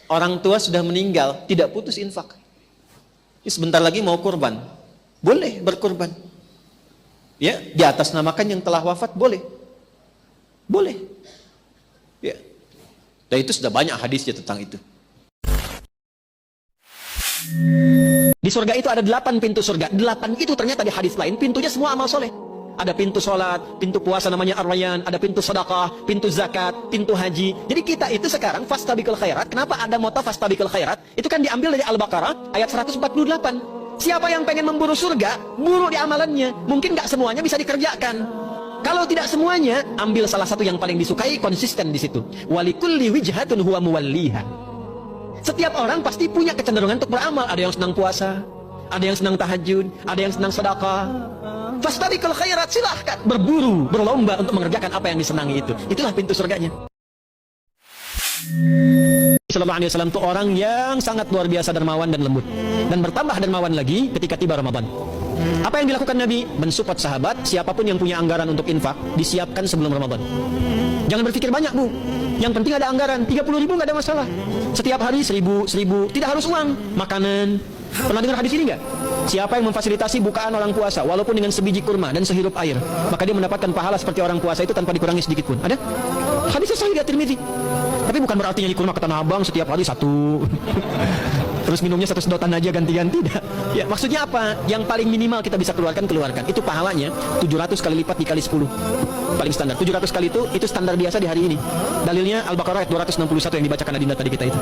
Orang tua sudah meninggal, tidak putus infak. Sebentar lagi mau kurban, boleh berkurban. Ya, di atas namakan yang telah wafat boleh. Boleh. Ya. Dan itu sudah banyak hadisnya tentang itu. Di surga itu ada 8 pintu surga. 8 itu ternyata di hadis lain pintunya semua amal soleh. Ada pintu sholat, pintu puasa namanya ar-rayyan, ada pintu sedekah, pintu zakat, pintu haji. Jadi kita itu sekarang fastabiqul khairat. Kenapa ada moto fastabiqul khairat? Itu kan diambil dari Al-Baqarah ayat 148. Siapa yang pengen memburu surga, buru di amalannya. Mungkin nggak semuanya bisa dikerjakan. Kalau tidak semuanya, ambil salah satu yang paling disukai, konsisten di situ. Walikulli wijhatun huwa muwalliha. Setiap orang pasti punya kecenderungan untuk beramal. Ada yang senang puasa, ada yang senang tahajud, ada yang senang sedekah. Fastabiqul khairat, silahkan berburu, berlomba untuk mengerjakan apa yang disenangi itu. Itulah pintu surganya. Sallallahu alaihi wasallam itu orang yang sangat luar biasa dermawan dan lembut, dan bertambah dermawan lagi ketika tiba Ramadan. Apa yang dilakukan Nabi? Mensupport sahabat, siapapun yang punya anggaran untuk infak, disiapkan sebelum Ramadan. Jangan berpikir banyak, Bu. Yang penting ada anggaran, 30.000 nggak ada masalah. Setiap hari 1.000, tidak harus uang, makanan. Pernah dengar hadis ini nggak? Siapa yang memfasilitasi bukaan orang puasa, walaupun dengan sebiji kurma dan sehirup air, maka dia mendapatkan pahala seperti orang puasa itu tanpa dikurangi sedikit pun. Ada? Hadisnya sahih dari Tirmidzi. Tapi bukan berarti nyanyi kurma ke Tanah Abang setiap hari 1. Terus minumnya 1 sedotan aja gantian, tidak. Ya, maksudnya apa? Yang paling minimal kita bisa keluarkan. Itu pahalanya 700 kali lipat dikali 10. Paling standar. 700 kali itu standar biasa di hari ini. Dalilnya Al-Baqarah ayat 261 yang dibacakan Adinda tadi kita itu.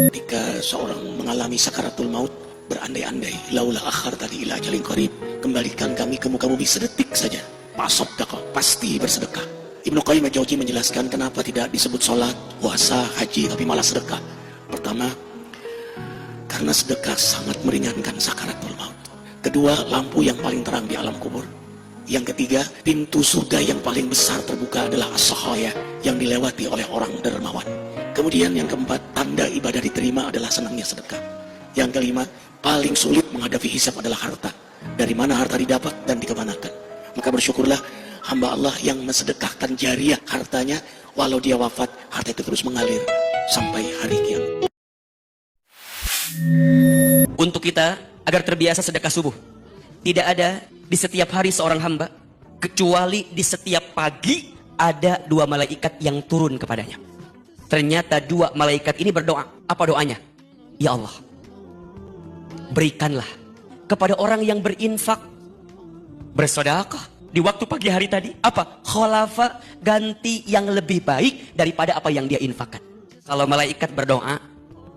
Ketika seorang mengalami sakaratul maut, berandai-andai, laulah akhartani ila ajalin qarib, kembalikan kami ke muka bumi sedetik saja. Fasaddaqa, pasti bersedekah. Ibnu Qayyim al-Jauziyah menjelaskan kenapa tidak disebut sholat, puasa, haji, tapi malah sedekah. Pertama, karena sedekah sangat meringankan sakaratul maut. Kedua, lampu yang paling terang di alam kubur. Yang ketiga, pintu surga yang paling besar terbuka adalah as-sakhaya, yang dilewati oleh orang dermawan. Kemudian yang keempat, tanda ibadah diterima adalah senangnya sedekah. Yang kelima, paling sulit menghadapi hisab adalah harta. Dari mana harta didapat dan dikemanakan. Maka bersyukurlah hamba Allah yang mensedekahkan jariah hartanya, walau dia wafat, harta itu terus mengalir sampai hari kiamat. Untuk kita agar terbiasa sedekah subuh, tidak ada di setiap hari seorang hamba, kecuali di setiap pagi ada 2 malaikat yang turun kepadanya. Ternyata 2 malaikat ini berdoa. Apa doanya? Ya Allah, berikanlah kepada orang yang berinfak, bersedekah di waktu pagi hari tadi, apa? Khalafa, ganti yang lebih baik daripada apa yang dia infakkan. Kalau malaikat berdoa,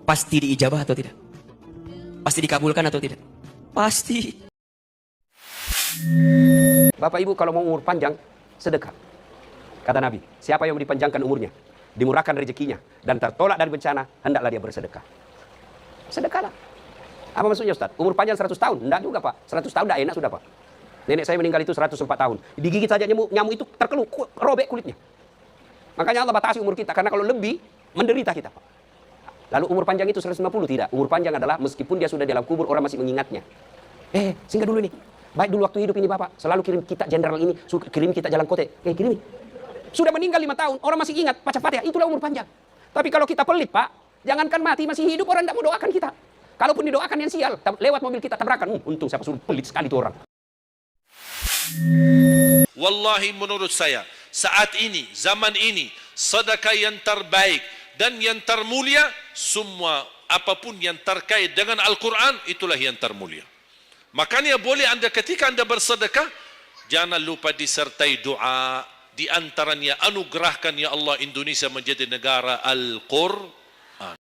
pasti diijabah atau tidak? Pasti dikabulkan atau tidak? Pasti. Bapak Ibu kalau mau umur panjang, sedekah. Kata Nabi, siapa yang dipanjangkan umurnya, dimurahkan rezekinya, dan tertolak dari bencana, hendaklah dia bersedekah. Sedekahlah. Apa maksudnya Ustaz? Umur panjang 100 tahun? Enggak juga Pak. 100 tahun enggak enak sudah Pak. Nenek saya meninggal itu 104 tahun. Digigit saja nyamuk itu terkeluk, robek kulitnya. Makanya Allah batasi umur kita. Karena kalau lebih, menderita kita Pak. Lalu umur panjang itu 150? Tidak. Umur panjang adalah meskipun dia sudah di dalam kubur, orang masih mengingatnya. Singgah dulu nih. Baik dulu waktu hidup ini Bapak. Selalu kirim kita jenderal ini. Kirim kita jalan kote. Kirim. Sudah meninggal 5 tahun. Orang masih ingat. Baca Fatihah. Itulah umur panjang. Tapi kalau kita pelit Pak. Jangankan mati, masih hidup orang tidak mau doakan kita. Kalaupun didoakan yang sial. Lewat mobil kita tabrakan. Untung siapa suruh pelit sekali itu orang. Wallahi menurut saya saat ini, zaman ini, sedekah yang terbaik dan yang termulia, semua apapun yang terkait dengan Al-Quran, itulah yang termulia. Makanya boleh anda ketika anda bersedekah, jangan lupa disertai doa. Di antaranya anugerahkan ya Allah Indonesia menjadi negara Al-Quran.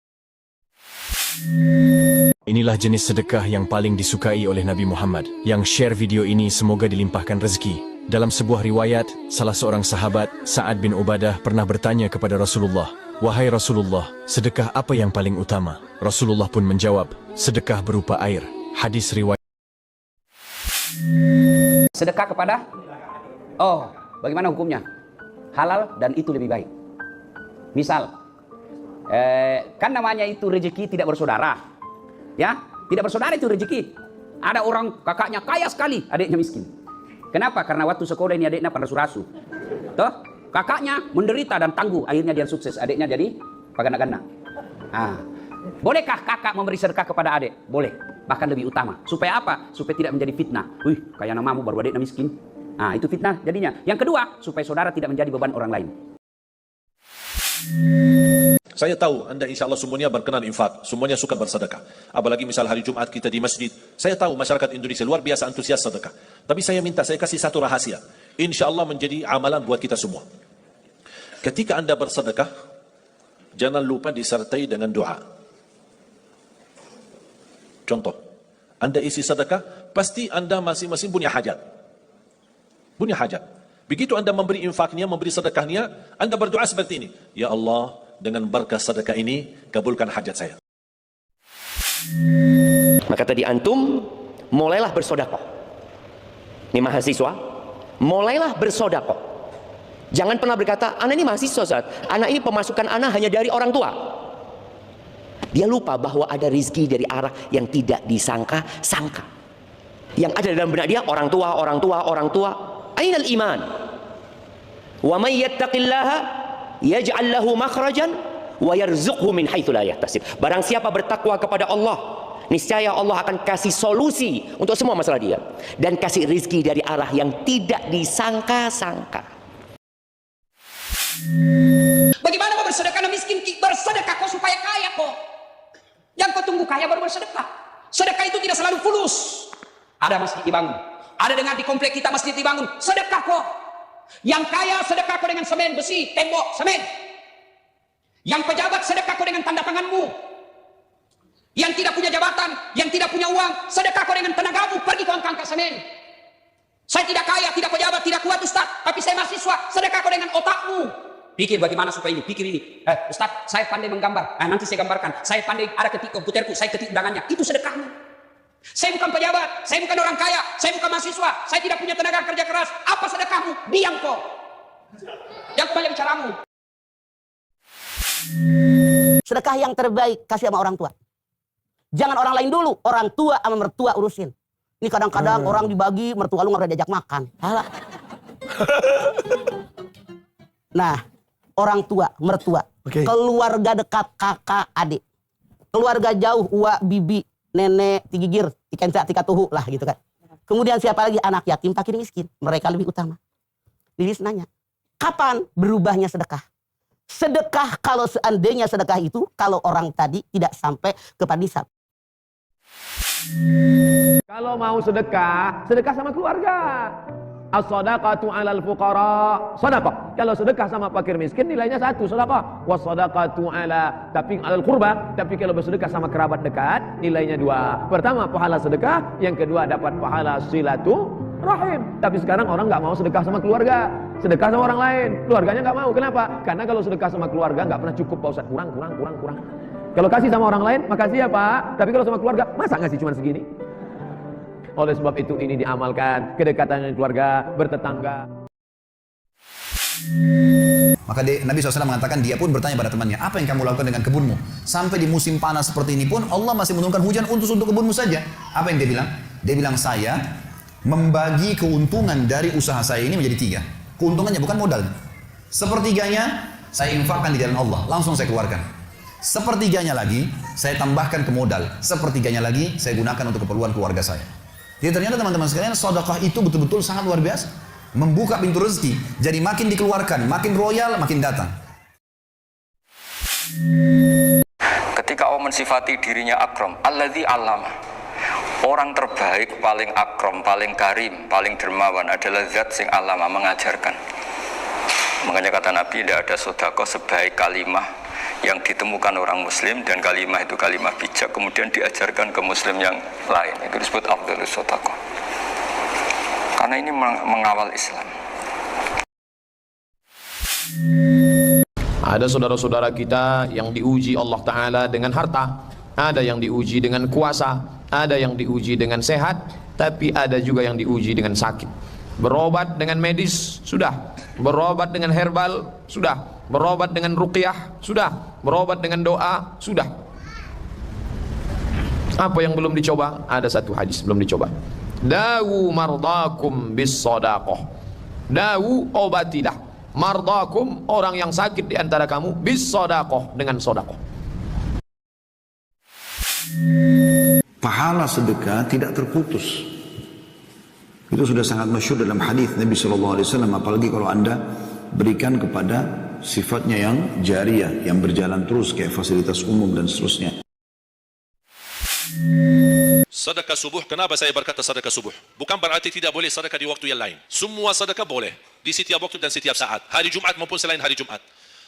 Inilah jenis sedekah yang paling disukai oleh Nabi Muhammad. Yang share video ini semoga dilimpahkan rezeki. Dalam sebuah riwayat, salah seorang sahabat, Sa'ad bin Ubadah, pernah bertanya kepada Rasulullah, "Wahai Rasulullah, sedekah apa yang paling utama?" Rasulullah pun menjawab, "Sedekah berupa air." Hadis riwayat. Sedekah kepada? Bagaimana hukumnya? Halal dan itu lebih baik. Misal, kan namanya itu rezeki tidak bersaudara. Ya, tidak bersaudara itu rezeki. Ada orang kakaknya kaya sekali, adiknya miskin. Kenapa? Karena waktu sekolah ini adiknya pada rasu-rasu. Toh, Kakaknya menderita dan tangguh, akhirnya dia sukses, adiknya jadi pagana-gana. Bolehkah kakak memberi sedekah kepada adik? Boleh, bahkan lebih utama. Supaya apa? Supaya tidak menjadi fitnah. Wih, kayak namamu baru adiknya miskin. Itu fitnah jadinya. Yang kedua, supaya saudara tidak menjadi beban orang lain. Saya tahu anda insya Allah semuanya berkenan infak, semuanya suka bersedekah. Apalagi misal hari Jumat kita di masjid. Saya tahu masyarakat Indonesia luar biasa antusias sedekah. Tapi saya minta, saya kasih satu rahasia. Insya Allah menjadi amalan buat kita semua. Ketika anda bersedekah, jangan lupa disertai dengan doa. Contoh, anda isi sedekah, pasti anda masing-masing punya hajat. Punya hajat. Begitu anda memberi infaknya, memberi sedekahnya, anda berdoa seperti ini. Ya Allah, dengan berkah sedekah ini, kabulkan hajat saya. Maka tadi antum, mulailah bersodakoh. Ini mahasiswa, mulailah bersodakoh. Jangan pernah berkata, anak ini mahasiswa, Ustaz. Anak ini pemasukan anak hanya dari orang tua. Dia lupa bahwa ada rizki dari arah yang tidak disangka-sangka. Yang ada dalam benak dia, orang tua, orang tua, orang tua. Ainal iman. Wa may yattaqillaha yaj'al lahu makhrajan wa yarzuqhu min haitsu la yahtasib. Barang siapa bertakwa kepada Allah, niscaya Allah akan kasih solusi untuk semua masalah dia dan kasih rizki dari arah yang tidak disangka-sangka. Bagaimana mau bersedekah miskin? Bersedekah kok supaya kaya kok. Yang kau tunggu kaya baru bersedekah. Sedekah itu tidak selalu fulus. Ada masjid dibangun. Ada dengan di komplek kita masjid dibangun. Sedekah kok. Yang kaya sedekah kau dengan semen, besi, tembok, semen. Yang pejabat sedekah kau dengan tanda tanganmu. Yang tidak punya jabatan, yang tidak punya uang, sedekah kau dengan tenagamu. Pergi kau angkat semen. Saya tidak kaya, tidak pejabat, tidak kuat Ustaz, tapi saya mahasiswa. Sedekah kau dengan otakmu. Pikir bagaimana supaya ini, pikir ini. Ustaz, saya pandai menggambar. Nanti saya gambarkan. Saya pandai ada ketik komputerku, saya ketik undangannya. Itu sedekahmu. Saya bukan pejabat, saya bukan orang kaya, saya bukan mahasiswa, saya tidak punya tenaga kerja keras. Apa sedekahmu? Diam kok. Yang banyak caramu. Sedekah yang terbaik kasih sama orang tua. Jangan orang lain dulu, orang tua sama mertua urusin. Ini kadang-kadang orang dibagi, mertua lu nggak pernah diajak makan. Alah. Nah, orang tua, mertua, keluarga dekat, kakak, adik, keluarga jauh, uak, bibi, nenek, tigigir, tikenca, tikatuhu lah gitu kan. Kemudian siapa lagi? Anak yatim, fakir miskin. Mereka lebih utama. Lilis nanya, kapan berubahnya sedekah? Sedekah kalau seandainya sedekah itu, kalau orang tadi tidak sampai kepada nisab. Kalau mau sedekah, sedekah sama keluarga. As-sadaqatu 'alal fuqara, sedekah. Kalau sedekah sama fakir miskin nilainya satu, sedekah. Was-sadaqatu 'ala, tapi 'alal qurba, tapi kalau bersedekah sama kerabat dekat nilainya dua. Pertama pahala sedekah, yang kedua dapat pahala silatu rahim. Tapi sekarang orang nggak mau sedekah sama keluarga, sedekah sama orang lain. Keluarganya nggak mau. Kenapa? Karena kalau sedekah sama keluarga nggak pernah cukup, Pak Ustaz. Kurang. Kalau kasih sama orang lain, makasih ya Pak. Tapi kalau sama keluarga, masa ngasih cuma segini? Oleh sebab itu ini diamalkan, kedekatan dengan keluarga, bertetangga. Maka Nabi SAW mengatakan, dia pun bertanya pada temannya, apa yang kamu lakukan dengan kebunmu? Sampai di musim panas seperti ini pun Allah masih menurunkan hujan untuk kebunmu saja. Apa yang dia bilang? Dia bilang, saya membagi keuntungan dari usaha saya ini menjadi 3. Keuntungannya bukan modal. Sepertiganya saya infakkan di jalan Allah, langsung saya keluarkan. Sepertiganya lagi saya tambahkan ke modal. Sepertiganya lagi saya gunakan untuk keperluan keluarga saya. Jadi ternyata teman-teman sekalian, sedekah itu betul-betul sangat luar biasa. Membuka pintu rezeki. Jadi makin dikeluarkan, makin royal, makin datang. Ketika Allah mensifati dirinya akram, alladzi allama. Orang terbaik, paling akram, paling karim, paling dermawan adalah zat sing allama, mengajarkan. Makanya kata Nabi, tidak ada sedekah sebaik kalimah yang ditemukan orang muslim, dan kalimah itu kalimah bijak kemudian diajarkan ke muslim yang lain. Itu disebut afdhalus shadaqah. Karena ini mengawal Islam. Ada saudara-saudara kita yang diuji Allah Ta'ala dengan harta, ada yang diuji dengan kuasa, ada yang diuji dengan sehat, tapi ada juga yang diuji dengan sakit. Berobat dengan medis, sudah. Berobat dengan herbal, sudah. Berobat dengan ruqyah, sudah. Berobat dengan doa, sudah. Apa yang belum dicoba? Ada satu hadis belum dicoba. Dawu mardakum bis sadaqah. Dawu, obatilah mardakum, orang yang sakit di antara kamu, bis sodakoh, dengan sodakoh. Pahala sedekah tidak terputus. Itu sudah sangat masyhur dalam hadis Nabi SAW. Apalagi kalau anda berikan kepada sifatnya yang jariyah, yang berjalan terus kayak fasilitas umum dan seterusnya. Sedekah subuh, kenapa saya berkata sedekah subuh? Bukan berarti tidak boleh sedekah di waktu yang lain. Semua sedekah boleh, di setiap waktu dan setiap saat. Hari Jumat maupun selain hari Jumat.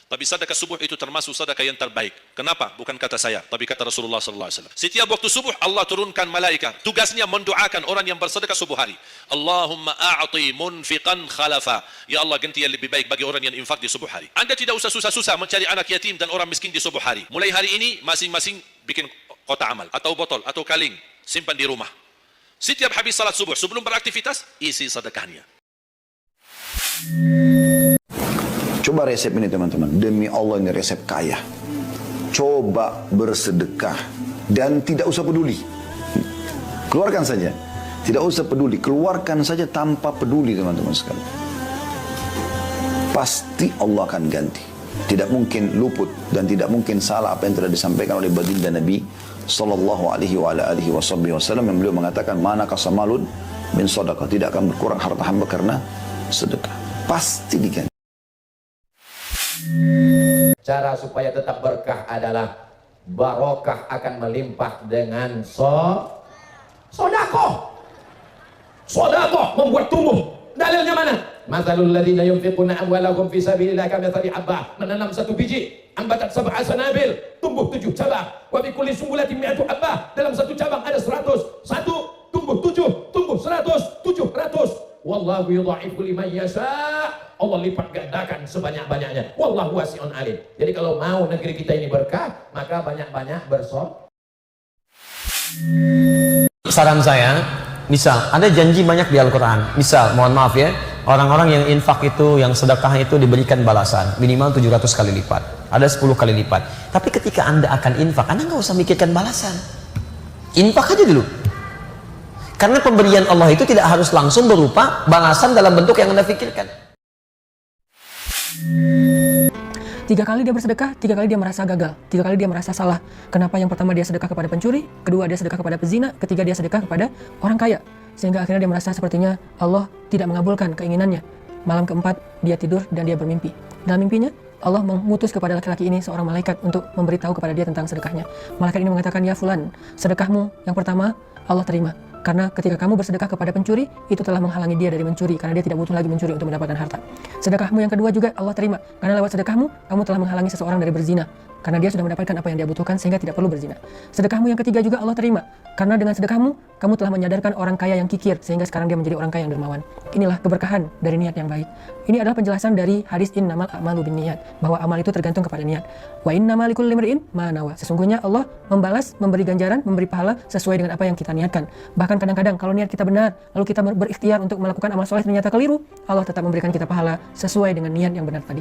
Tapi sedekah subuh itu termasuk sedekah yang terbaik. Kenapa? Bukan kata saya, tapi kata Rasulullah SAW. Setiap waktu subuh Allah turunkan malaikat. Tugasnya mendoakan orang yang bersedekah subuh hari. Allahumma a'ti munfiqan khalafa. Ya Allah, ganti yang lebih baik bagi orang yang infak di subuh hari. Anda tidak usah susah-susah mencari anak yatim dan orang miskin di subuh hari. Mulai hari ini masing-masing bikin kotak amal atau botol atau kaleng, simpan di rumah. Setiap habis salat subuh sebelum beraktivitas, isi sedekahnya. Coba resep ini teman-teman, demi Allah ini resep kaya. Coba bersedekah dan tidak usah peduli. Keluarkan saja, tidak usah peduli, keluarkan saja tanpa peduli teman-teman sekalian. Pasti Allah akan ganti. Tidak mungkin luput dan tidak mungkin salah apa yang telah disampaikan oleh baginda Nabi sallallahu alaihi wasallam yang beliau mengatakan, mana kasamalun min sedekah, tidak akan berkurang harta hamba karena sedekah. Pasti diganti. Cara supaya tetap berkah adalah barokah akan melimpah dengan sodakoh. Sodakoh membuat tumbuh. Dalilnya mana? Mathalul ladzina yunfiquna amwalahum fi sabilillah kamathali habbah, menanam satu biji, ambatat sab'a sanabil, tumbuh 7 cabang. Wa bi kulli sumbulatin mi'atu habbah, dalam satu cabang ada 100. Satu tumbuh 7, tumbuh 100, 700. Wallahu yudha'ifu liman yasha'. Allah lipat gandakan sebanyak-banyaknya. Wallahu wasi'un alim. Jadi kalau mau negeri kita ini berkah, maka banyak-banyak bersedekah. Saran saya, misal ada janji banyak di Al-Quran. Misal, mohon maaf ya, orang-orang yang infak itu, yang sedekah itu diberikan balasan minimal 700 kali lipat. Ada 10 kali lipat. Tapi ketika Anda akan infak, Anda nggak usah mikirkan balasan. Infak aja dulu. Karena pemberian Allah itu tidak harus langsung berupa balasan dalam bentuk yang Anda pikirkan. 3 kali dia bersedekah, 3 kali dia merasa gagal, 3 kali dia merasa salah. Kenapa? Yang pertama dia sedekah kepada pencuri, kedua dia sedekah kepada pezina, ketiga dia sedekah kepada orang kaya. Sehingga akhirnya dia merasa sepertinya Allah tidak mengabulkan keinginannya. Malam keempat dia tidur dan dia bermimpi. Dalam mimpinya Allah mengutus kepada laki-laki ini seorang malaikat untuk memberitahu kepada dia tentang sedekahnya. Malaikat ini mengatakan, ya fulan, sedekahmu yang pertama Allah terima. Karena ketika kamu bersedekah kepada pencuri, itu telah menghalangi dia dari mencuri, karena dia tidak butuh lagi mencuri untuk mendapatkan harta. Sedekahmu yang kedua juga Allah terima, karena lewat sedekahmu, kamu telah menghalangi seseorang dari berzina, karena dia sudah mendapatkan apa yang dia butuhkan sehingga tidak perlu berzina. Sedekahmu yang ketiga juga Allah terima, karena dengan sedekahmu, kamu telah menyadarkan orang kaya yang kikir, sehingga sekarang dia menjadi orang kaya yang dermawan. Inilah keberkahan dari niat yang baik. Ini adalah penjelasan dari hadis innamal a'malu binniyat, bahwa amal itu tergantung kepada niat. Wa innamal likulli imri'in ma nawa. Sesungguhnya Allah membalas, memberi ganjaran, memberi pahala sesuai dengan apa yang kita niatkan. Bahkan kadang-kadang kalau niat kita benar, lalu kita berikhtiar untuk melakukan amal soleh ternyata keliru, Allah tetap memberikan kita pahala sesuai dengan niat yang benar tadi.